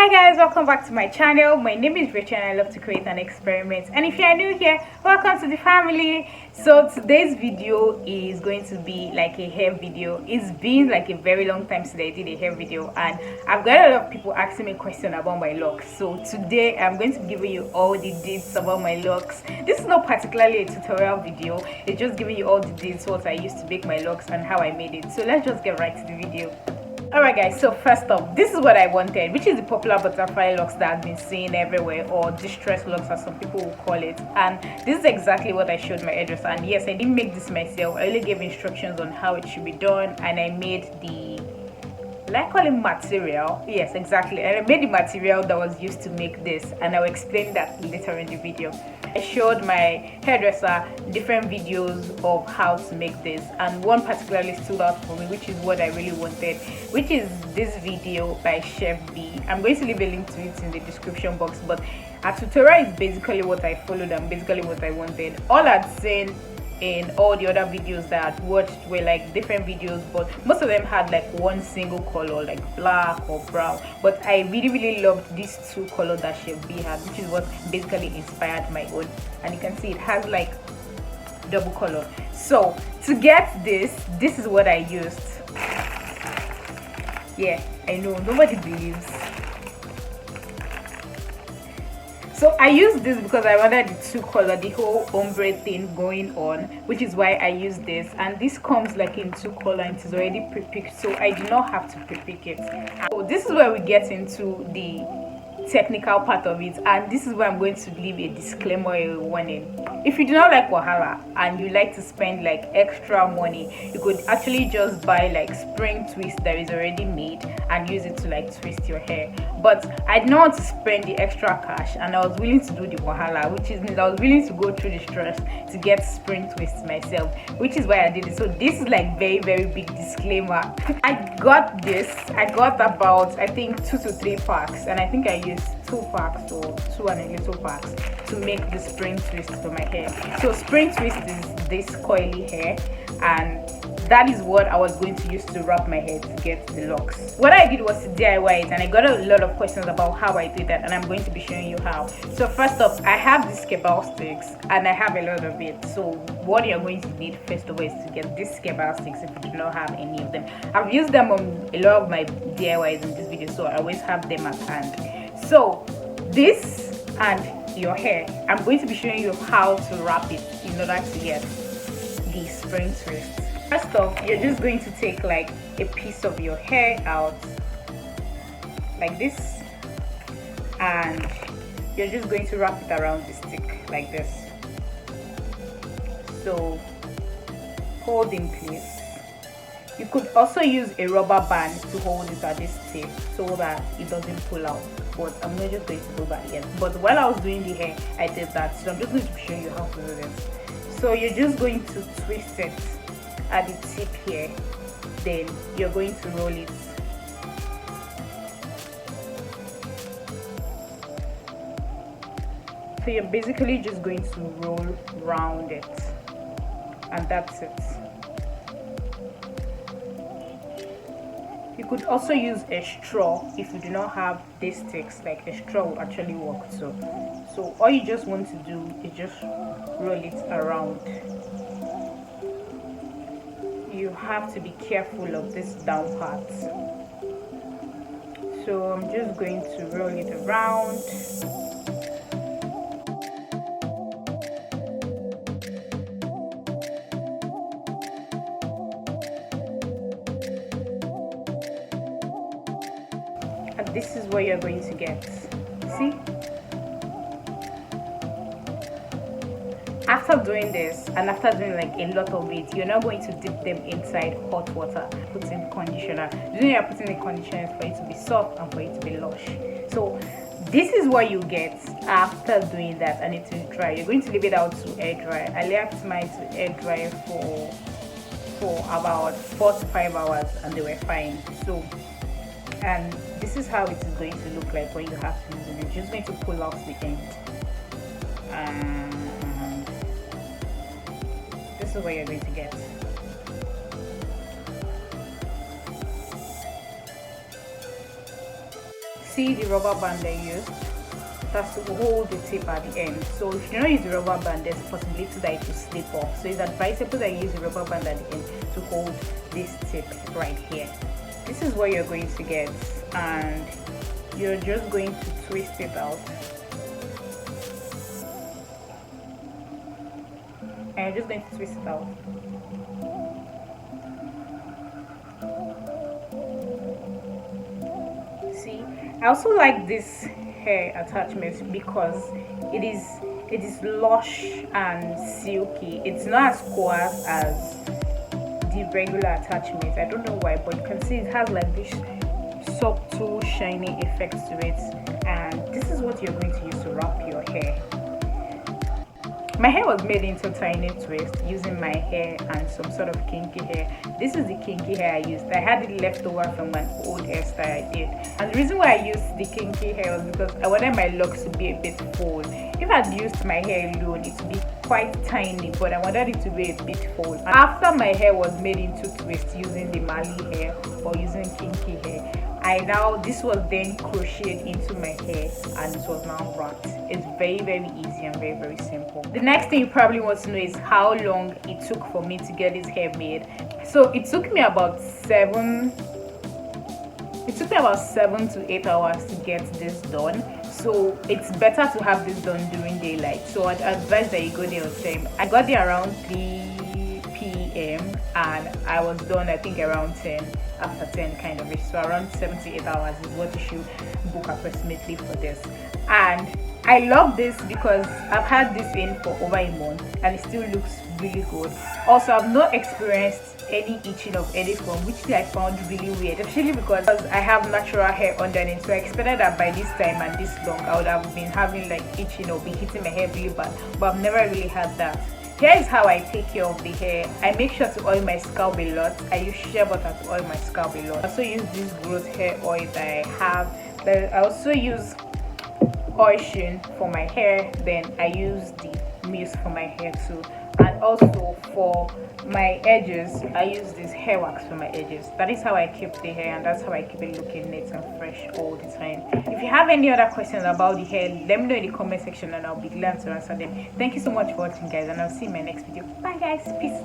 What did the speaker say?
Hi guys, welcome back to my channel. My name is Rachel and I love to create and experiment. And if you are new here, welcome to the family. So today's video is going to be like a hair video. It's been like a very long time since I did a hair video and I've got a lot of people asking me questions about my locks. So today I'm going to be giving you all the deets about my locks. This is not particularly a tutorial video. It's just giving you all the deets, what I used to make my locks and how I made it. So let's just get right to the video. Alright guys, so first off, this is what I wanted, which is the popular butterfly locks that I've been seeing everywhere, or distress locks as some people will call it. And this is exactly what I showed my hairdresser. And yes, I didn't make this myself. I only gave instructions on how it should be done, and I made the, I call it material. Yes, exactly. And I made the material that was used to make this, and I'll explain that later in the video. I showed my hairdresser different videos of how to make this, and one particularly stood out for me, which is what I really wanted, which is this video by Chev. I'm going to leave a link to it in the description box, but a tutorial is basically what I followed and basically what I wanted. All I'd seen in all the other videos that I'd watched were like different videos, but most of them had like one single color, like black or brown. But I really loved these two colors that Shea Butter had, which is what basically inspired my own. And you can see it has like double color. So to get this is what I used. Yeah, I know nobody believes. So I used this because I wanted the two color, the whole ombre thing going on, which is why I used this. And this comes like in two color and it is already pre-picked, so I did not have to pre-pick it. So this is where we get into the technical part of it, and this is where I'm going to leave a disclaimer, a warning. If you do not like wahala and you like to spend like extra money, you could actually just buy like spring twist that is already made and use it to like twist your hair. But I did not want to spend the extra cash, and I was willing to do the wahala, which is I was willing to go through the stress to get spring twists myself, which is why I did it. So this is like very big disclaimer. I got about I think 2 to 3 packs, and I think I used 2 packs or 2 and a little packs to make the spring twist for my hair. So spring twist is this coily hair, and that is what I was going to use to wrap my hair to get the locks. What I did was to DIY it, and I got a lot of questions about how I did that, and I'm going to be showing you how. So first off, I have these Kebab sticks and I have a lot of it. So what you're going to need first of all is to get these Kebab sticks if you do not have any of them. I've used them on a lot of my DIYs in this video, so I always have them at hand. So this and your hair, I'm going to be showing you how to wrap it in order to get the spring twist. First off, you're just going to take like a piece of your hair out like this, and you're just going to wrap it around the stick like this. So hold in place. You could also use a rubber band to hold it at this tip so that it doesn't pull out, but I'm not just going to do that yet. But while I was doing the hair, I did that, so I'm just going to show you how to do this. So you're just going to twist it at the tip here, then you're going to roll it. So you're basically just going to roll round it, and that's it. You could also use a straw if you do not have these sticks. Like a straw will actually work too. So all you just want to do is just roll it around. You have to be careful of this down part. So I'm just going to roll it around. And this is what you're going to get. See? After doing this, and after doing like a lot of it, you're not going to dip them inside hot water, put in conditioner. The reason you're putting in conditioner is for it to be soft and for it to be lush. So this is what you get after doing that, and it will dry. You're going to leave it out to air dry. I left mine to air dry for about 4 to 5 hours, and they were fine. So, and this is how it is going to look like when you have to use it. You're just going to pull out the end. This is what you're going to get. see the rubber band I used? That's to hold the tip at the end. So if you don't use the rubber band, there's a possibility that it will slip off. So it's advisable that you use the rubber band at the end to hold this tip right here. This is what you're going to get, and you're just going to twist it out. And you're just going to twist it out. See, I also like this hair attachment because it is lush and silky. It's not as coarse as the regular attachment. I don't know why, but you can see it has like this subtle shiny effect to it, and this is what you're going to use to wrap your hair. My hair was made into tiny twist using my hair and some sort of kinky hair. This is the kinky hair I used. I had it left over from an old hairstyle I did. And the reason why I used the kinky hair was because I wanted my locks to be a bit full. If I'd used my hair alone, it would be quite tiny, but I wanted it to be a bit full. And after my hair was made into twist using the Mali hair or using kinky hair, this was then crocheted into my hair and it was now wrapped. It's very, very easy and very, very simple. The next thing you probably want to know is how long it took for me to get this hair made. So it took me about 7 to 8 hours to get this done. So it's better to have this done during daylight. So I'd advise that you go there on time. I got there around 3 p.m. and I was done I think around 10, after 10 kind of. So around 7 to 8 hours is what you should book approximately for this. And I love this because I've had this in for over a month and it still looks really good. Also, I've not experienced any itching of any form, which I found really weird, especially because I have natural hair underneath. So I expected that by this time and this long I would have been having like itching or be hitting my hair really bad, but I've never really had that. Here is how I take care of the hair. I make sure to oil my scalp a lot. I use Shea Butter to oil my scalp a lot. I also use this growth hair oil that I have. I also use Sheen for my hair. Then I use the Mousse for my hair too. And also for my edges, I use this hair wax for my edges. That is how I keep the hair, and that's how I keep it looking neat and fresh all the time. If you have any other questions about the hair, let me know in the comment section and I'll be glad to answer them. Thank you so much for watching, guys, and I'll see you in my next video. Bye guys, peace.